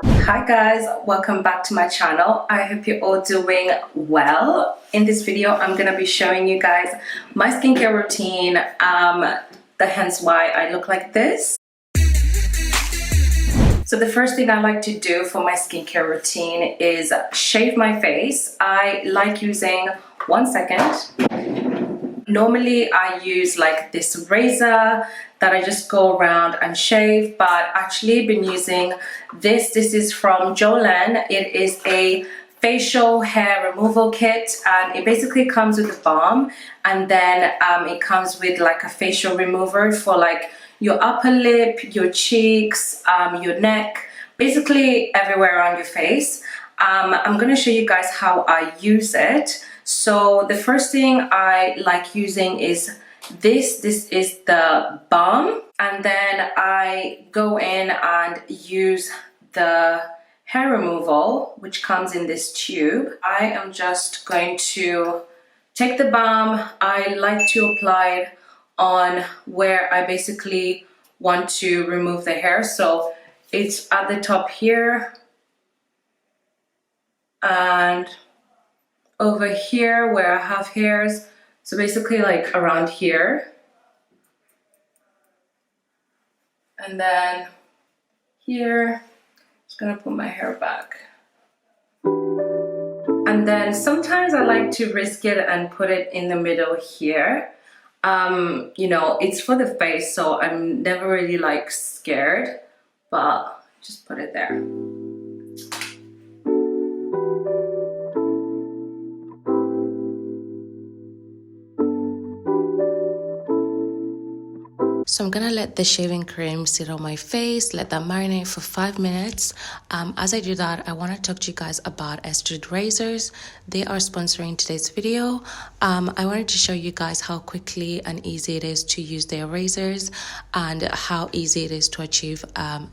Hi guys, welcome back to my channel. I hope you're all doing well. In this video I'm gonna be showing you guys my skincare routine, hence why I look like this. So the first thing I like to do for my skincare routine is shave my face. I like using 1 second. Normally I use like this razor that I just go around and shave, but actually been using this is from Jolan. It is a facial hair removal kit, and it basically comes with a balm, and then it comes with like a facial remover for like your upper lip, your cheeks, your neck, basically everywhere around your face. I'm going to show you guys how I use it. So the first thing I like using is this is the balm, and then I go in and use the hair removal, which comes in this tube. I am just going to take the balm. I like to apply it on where I basically want to remove the hair, so it's at the top here and over here where I have hairs, so basically like around here, and then here. Just gonna put my hair back, and then sometimes I like to risk it and put it in the middle here. You know, it's for the face, so I'm never really like scared, but just put it there. So I'm gonna let the shaving cream sit on my face, let that marinate for 5 minutes. As I do that, I want to talk to you guys about Estrid razors. They are sponsoring today's video. I wanted to show you guys how quickly and easy it is to use their razors and how easy it is to achieve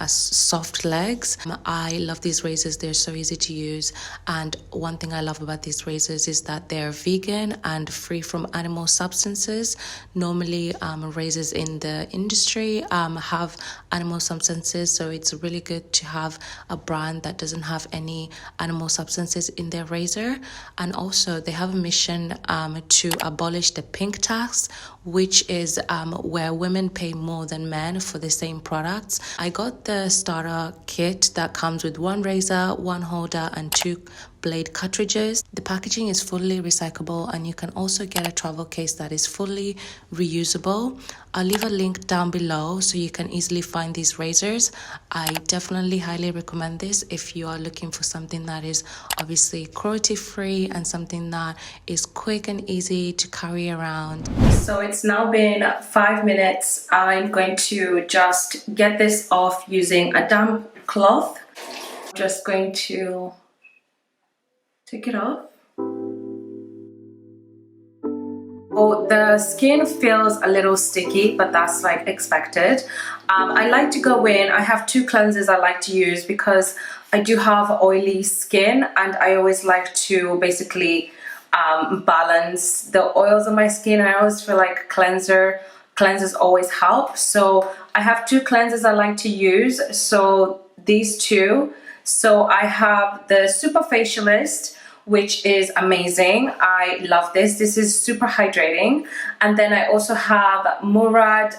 soft legs. I love these razors. They're so easy to use, and one thing I love about these razors is that they're vegan and free from animal substances. Normally razors in the industry have animal substances, so it's really good to have a brand that doesn't have any animal substances in their razor. And also they have a mission to abolish the pink tax, which is where women pay more than men for the same products. I got the starter kit that comes with 1 razor, 1 holder and 2 blade cartridges. The packaging is fully recyclable, and you can also get a travel case that is fully reusable. I'll leave a link down below so you can easily find these razors. I definitely highly recommend this if you are looking for something that is obviously cruelty free and something that is quick and easy to carry around. So it's now been 5 minutes. I'm going to just get this off using a damp cloth. I'm just going to take it off. Oh, the skin feels a little sticky, but that's like expected. I like to go in. I have 2 cleansers I like to use because I do have oily skin, and I always like to basically balance the oils on my skin. I always feel like cleansers always help. So I have 2 cleansers I like to use. So these 2. So I have the Super Facialist, which is amazing. I love this. This is super hydrating. And then I also have Murad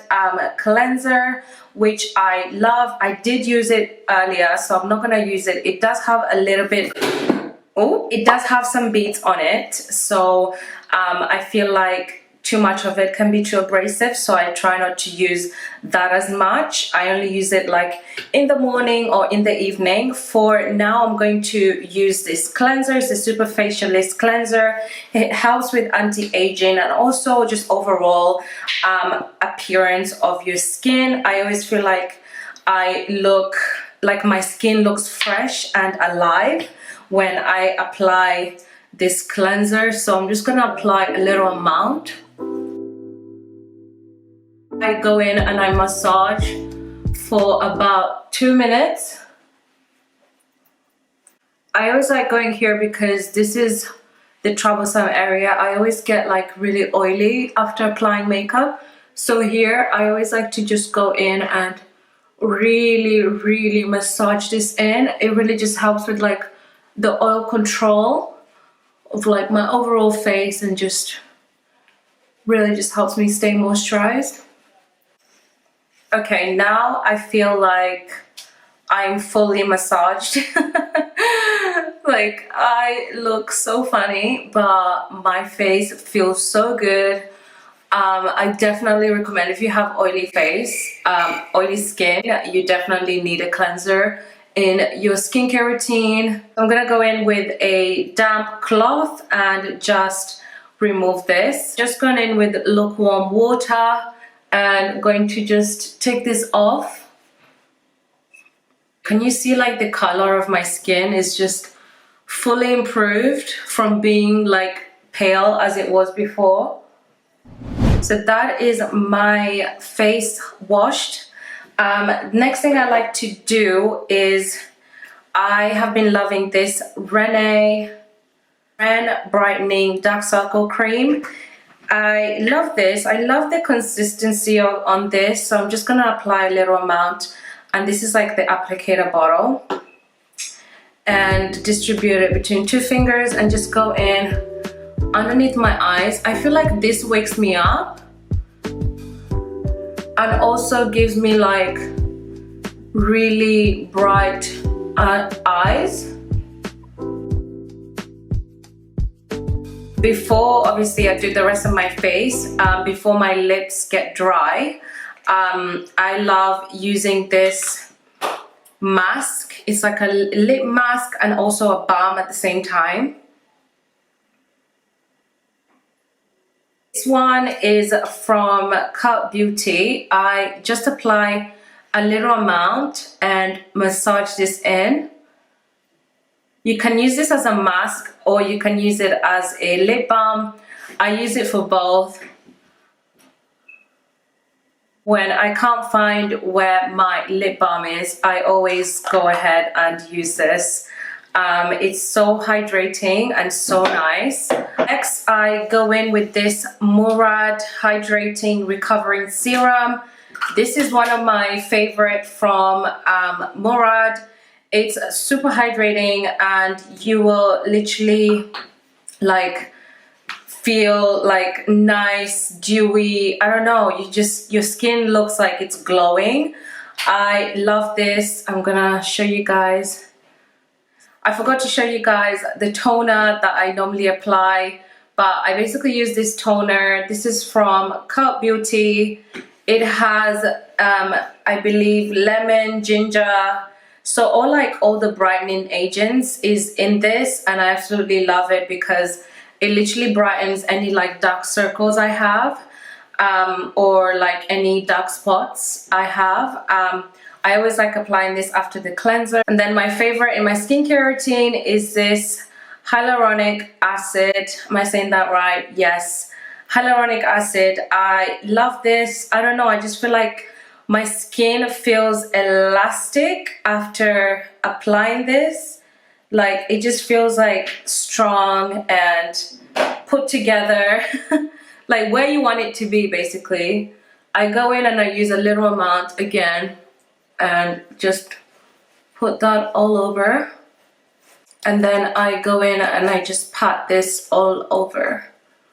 cleanser, which I love. I did use it earlier, so I'm not gonna use it. It does have a little bit, it does have some beads on it. So I feel like too much of it can be too abrasive, so I try not to use that as much. I only use it like in the morning or in the evening. For now, I'm going to use this cleanser. It's a Super Facialist cleanser. It helps with anti-aging and also just overall appearance of your skin. I always feel like I look like my skin looks fresh and alive when I apply this cleanser. So I'm just gonna apply a little amount. I go in and I massage for about 2 minutes. I always like going here because this is the troublesome area. I always get like really oily after applying makeup. So here I always like to just go in and really massage this in. It really just helps with like the oil control of like my overall face, and just really just helps me stay moisturized. Okay, now I feel like I'm fully massaged. Like, I look so funny, but my face feels so good. I definitely recommend, if you have oily face, oily skin, you definitely need a cleanser in your skincare routine. I'm gonna go in with a damp cloth and just remove this. Just going in with lukewarm water and going to just take this off. Can you see like the color of my skin is just fully improved from being like pale as it was before? So that is my face washed. Next thing I like to do is, I have been loving this Ren Brightening Dark Circle Cream. I love this. I love the consistency on this. So I'm just gonna apply a little amount, and this is like the applicator bottle, and distribute it between 2 fingers and just go in underneath my eyes. I feel like this wakes me up and also gives me like really bright eyes. Before, obviously, I do the rest of my face, before my lips get dry, I love using this mask. It's like a lip mask and also a balm at the same time. This one is from Cult Beauty. I just apply a little amount and massage this in. You can use this as a mask or you can use it as a lip balm. I use it for both. When I can't find where my lip balm is, I always go ahead and use this. It's so hydrating and so nice. Next, I go in with this Murad Hydrating Recovering Serum. This is one of my favorite from Murad. It's super hydrating and you will literally like feel like nice, dewy, I don't know, your skin looks like it's glowing. I love this. I'm gonna show you guys. I forgot to show you guys the toner that I normally apply, but I basically use this toner. This is from Cult Beauty. It has, I believe, lemon, ginger. So all the brightening agents is in this, and I absolutely love it because it literally brightens any like dark circles I have, or like any dark spots I have. I always like applying this after the cleanser. And then my favorite in my skincare routine is this hyaluronic acid. Am I saying that right? Yes. Hyaluronic acid. I love this. I don't know, I just feel like my skin feels elastic after applying this. Like, it just feels like strong and put together, like where you want it to be basically. I go in and I use a little amount again and just put that all over. And then I go in and I just pat this all over.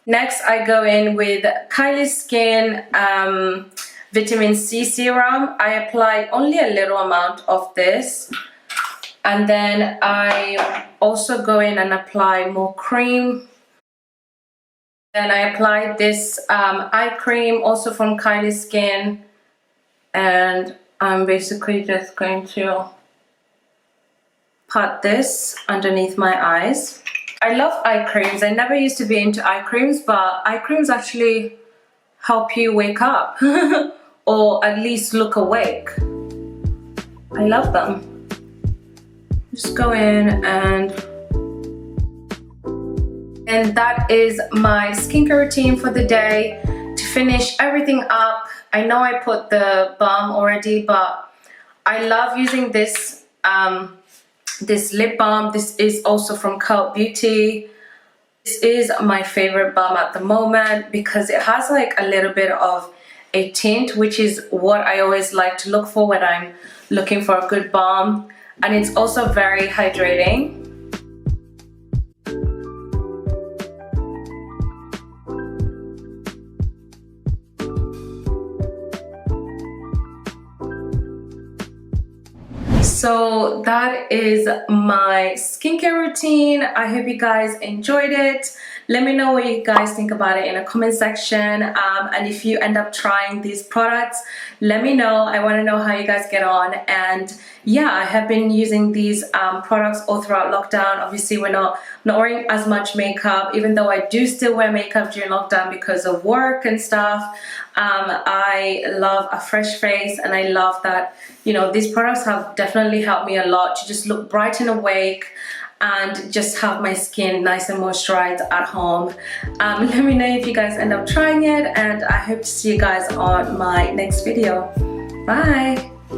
Next, I go in with Kylie Skin Vitamin C Serum. I apply only a little amount of this. And then I also go in and apply more cream. Then I apply this eye cream, also from Kylie Skin. And I'm basically just going to pat this underneath my eyes. I love eye creams. I never used to be into eye creams, but eye creams actually help you wake up or at least look awake. I love them. Just go in and that is my skincare routine for the day. To finish everything up, I know I put the balm already, but I love using this this lip balm. This is also from Cult Beauty. This is my favorite balm at the moment because it has like a little bit of a tint, which is what I always like to look for when I'm looking for a good balm. And it's also very hydrating. So that is my skincare routine. I hope you guys enjoyed it. Let me know what you guys think about it in the comment section. And if you end up trying these products, let me know. I want to know how you guys get on. And yeah, I have been using these products all throughout lockdown. Obviously, we're not wearing as much makeup, even though I do still wear makeup during lockdown because of work and stuff. I love a fresh face, and I love that, you know, these products have definitely helped me a lot to just look bright and awake and just have my skin nice and moisturized at home. Let me know if you guys end up trying it, and I hope to see you guys on my next video. Bye.